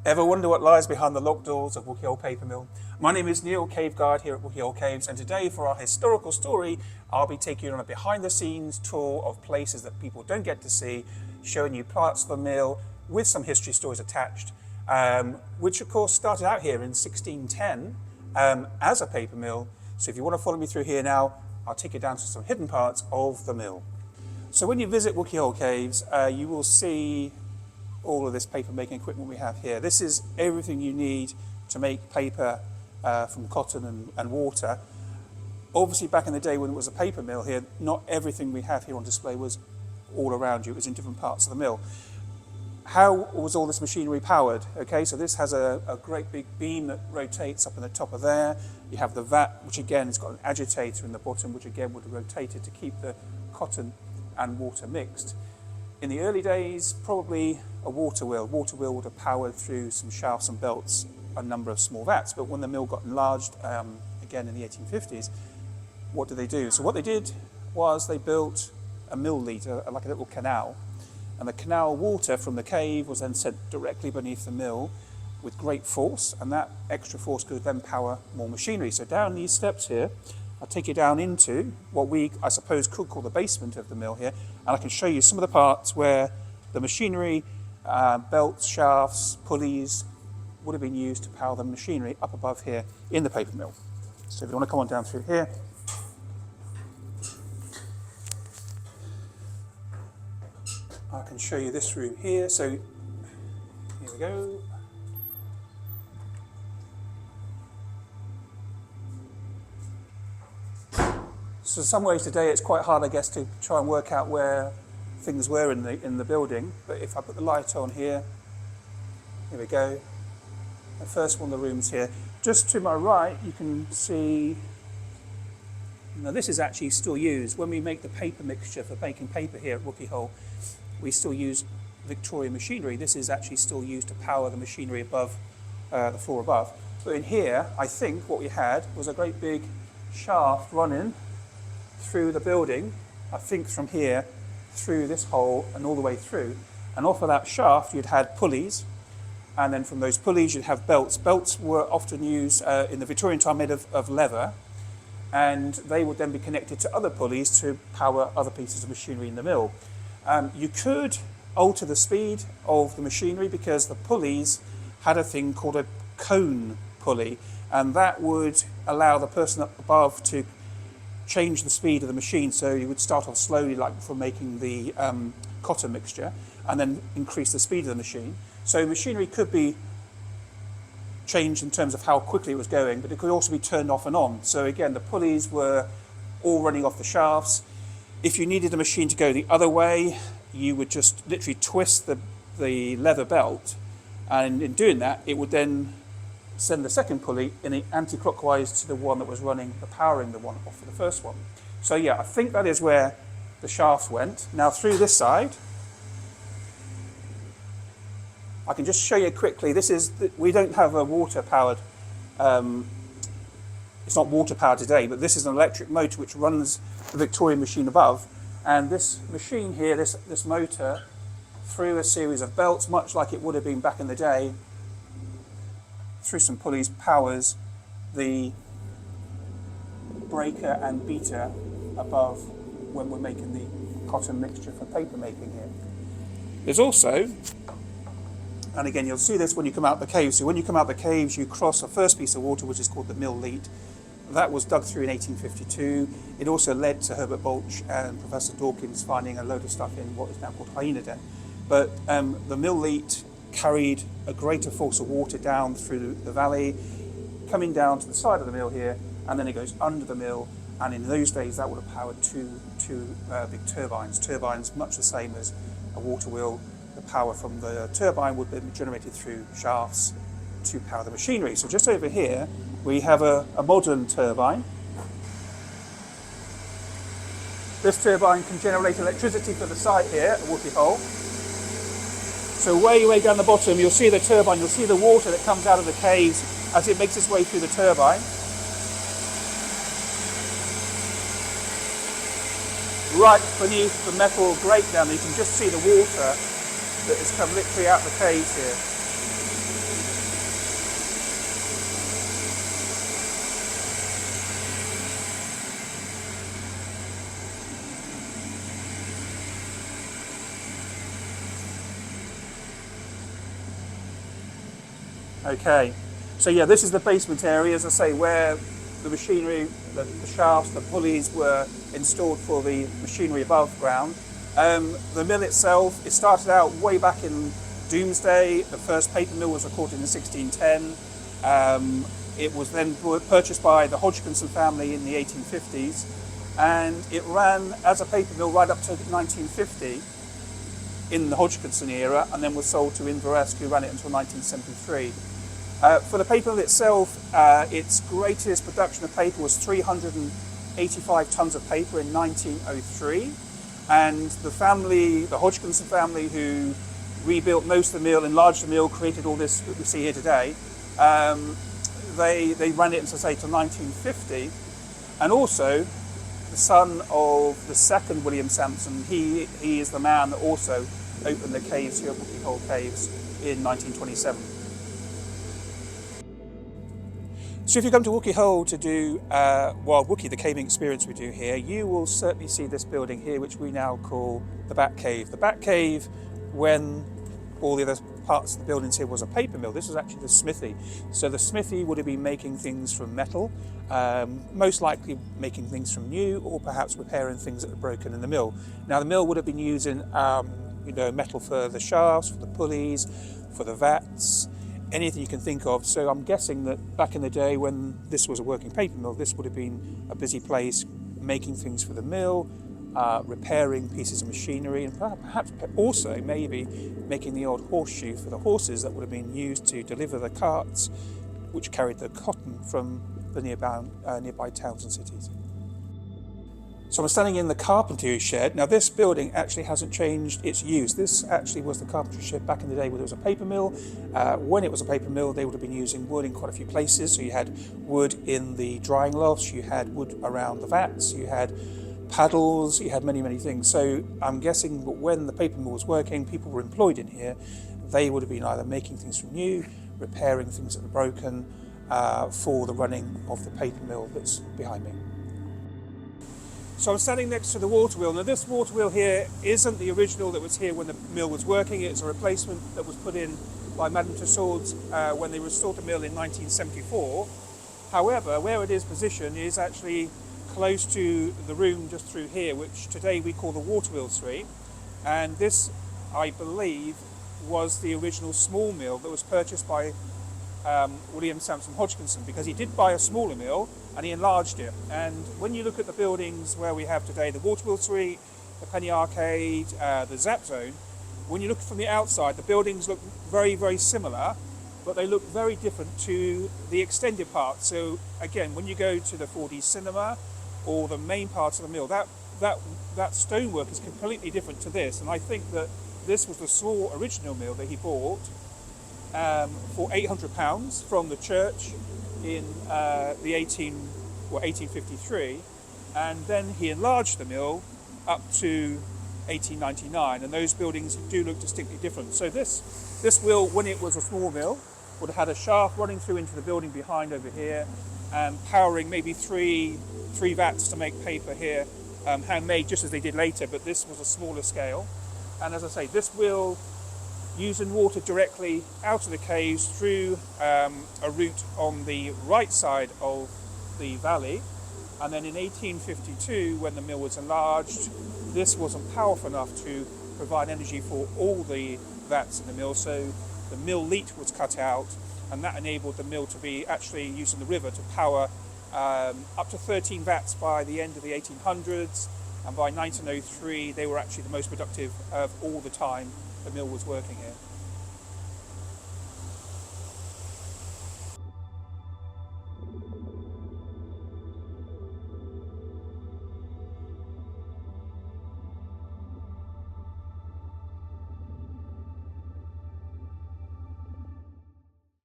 Ever wonder what lies behind the locked doors of Wookey Hole Paper Mill? My name is Neil, Cave Guard here at Wookey Hole Caves, and today for our historical story, I'll be taking you on a behind-the-scenes tour of places that people don't get to see, showing you parts of the mill with some history stories attached, which of course started out here in 1610 as a paper mill. So if you want to follow me through here now, I'll take you down to some hidden parts of the mill. So when you visit Wookey Hole Caves, you will see all of this paper making equipment we have here. This is everything you need to make paper from cotton and water. Obviously back in the day when it was a paper mill here, not everything we have here on display was all around you, it was in different parts of the mill. How was all this machinery powered? Okay, so this has a great big beam that rotates up in the top of there. You have the vat, which again has got an agitator in the bottom, which again would rotate it to keep the cotton and water mixed. In the early days, probably a water wheel. Water wheel would have powered through some shafts and belts a number of small vats, but when the mill got enlarged, again in the 1850s, what did they do? So what they did was they built a mill lead, like a little canal, and the canal water from the cave was then sent directly beneath the mill with great force, and that extra force could then power more machinery. So down these steps here, I'll take you down into what we, I suppose, could call the basement of the mill here, and I can show you some of the parts where the machinery, belts, shafts, pulleys, would have been used to power the machinery up above here in the paper mill. So if you want to come on down through here. I can show you this room here. So here we go. So in some ways today it's quite hard, I guess, to try and work out where things were in the building. But if I put the light on here we go. The first one of the rooms here. Just to my right, you can see. Now this is actually still used when we make the paper mixture for making paper here at Wookey Hole. We still use Victorian machinery. This is actually still used to power the machinery above the floor above. But in here, I think what we had was a great big shaft running through the building, I think from here through this hole and all the way through, and off of that shaft you'd had pulleys, and then from those pulleys you'd have belts. Belts were often used in the Victorian time made of leather, and they would then be connected to other pulleys to power other pieces of machinery in the mill. You could alter the speed of the machinery because the pulleys had a thing called a cone pulley, and that would allow the person up above to change the speed of the machine. So you would start off slowly, like for making the cotton mixture, and then increase the speed of the machine. So machinery could be changed in terms of how quickly it was going, but it could also be turned off and on. So again, the pulleys were all running off the shafts. If you needed the machine to go the other way, you would just literally twist the leather belt, and in doing that, it would then send the second pulley in the anti-clockwise to the one that was running, powering the one off of the first one. So yeah, I think that is where the shafts went. Now through this side, I can just show you quickly. We don't have a water-powered. It's not water-powered today, but this is an electric motor which runs the Victorian machine above. And this machine here, this motor, through a series of belts, much like it would have been back in the day, through some pulleys, powers the breaker and beater above when we're making the cotton mixture for paper making here. There's also, and again you'll see this when you come out the caves, so when you come out the caves you cross the first piece of water which is called the mill lead. That was dug through in 1852. It also led to Herbert Balch and Professor Dawkins finding a load of stuff in what is now called Hyena Den. But the mill lead carried a greater force of water down through the valley, coming down to the side of the mill here, and then it goes under the mill, and in those days that would have powered two big turbines much the same as a water wheel. The power from the turbine would be generated through shafts to power the machinery. So just over here we have a modern turbine. This turbine can generate electricity for the site here at Wookey Hole. So way down the bottom, you'll see the turbine, you'll see the water that comes out of the caves as it makes its way through the turbine. Right beneath the metal grate down there, you can just see the water that has come literally out of the caves here. Okay, so yeah, this is the basement area, as I say, where the machinery, the shafts, the pulleys were installed for the machinery above ground. The mill itself, it started out way back in Doomsday. The first paper mill was recorded in 1610. It was then purchased by the Hodgkinson family in the 1850s, and it ran as a paper mill right up to 1950 in the Hodgkinson era, and then was sold to Inveresk, who ran it until 1973. For the paper mill itself, its greatest production of paper was 385 tons of paper in 1903, and the Hodgkinson family, who rebuilt most of the mill, enlarged the mill, created all this that we see here today, they ran it, as I say, till 1950, and also the son of the second William Sampson, he is the man that also opened the caves here at Wookey Hole Caves in 1927. So if you come to Wookey Hole to do Wild Wookey, the caving experience we do here, you will certainly see this building here, which we now call the Bat Cave. The Bat Cave, when all the other parts of the buildings here was a paper mill, this was actually the smithy. So the smithy would have been making things from metal, most likely making things from new, or perhaps repairing things that were broken in the mill. Now the mill would have been using metal for the shafts, for the pulleys, for the vats, anything you can think of. So I'm guessing that back in the day when this was a working paper mill, this would have been a busy place making things for the mill, repairing pieces of machinery, and perhaps also maybe making the old horseshoe for the horses that would have been used to deliver the carts which carried the cotton from the nearby towns and cities. So I'm standing in the carpentry shed. Now this building actually hasn't changed its use. This actually was the carpentry shed back in the day when it was a paper mill. When it was a paper mill, they would have been using wood in quite a few places. So you had wood in the drying lofts, you had wood around the vats, you had paddles, you had many things. So I'm guessing that when the paper mill was working, people were employed in here. They would have been either making things from new, repairing things that were broken, for the running of the paper mill that's behind me. So I'm standing next to the water wheel. Now this water wheel here isn't the original that was here when the mill was working. It's a replacement that was put in by Madame Tussauds when they restored the mill in 1974. However, where it is positioned is actually close to the room just through here, which today we call the water wheel suite. And this, I believe, was the original small mill that was purchased by William Sampson Hodgkinson, because he did buy a smaller mill and he enlarged it. And when you look at the buildings where we have today, the water wheel suite, the penny arcade, the zap zone, when you look from the outside, the buildings look very similar, but they look very different to the extended part. So again, when you go to the 4D cinema or the main parts of the mill, that stonework is completely different to this. And I think that this was the small original mill that he bought for £800 from the church in 1853, and then he enlarged the mill up to 1899, and those buildings do look distinctly different. So this mill, when it was a small mill, would have had a shaft running through into the building behind over here, and powering maybe three vats to make paper here, handmade just as they did later, but this was a smaller scale. And as I say, this will using water directly out of the caves through a route on the right side of the valley. And then in 1852, when the mill was enlarged, this wasn't powerful enough to provide energy for all the vats in the mill, so the mill leat was cut out, and that enabled the mill to be actually using the river to power up to 13 vats by the end of the 1800s, and by 1903 they were actually the most productive of all the time the mill was working here.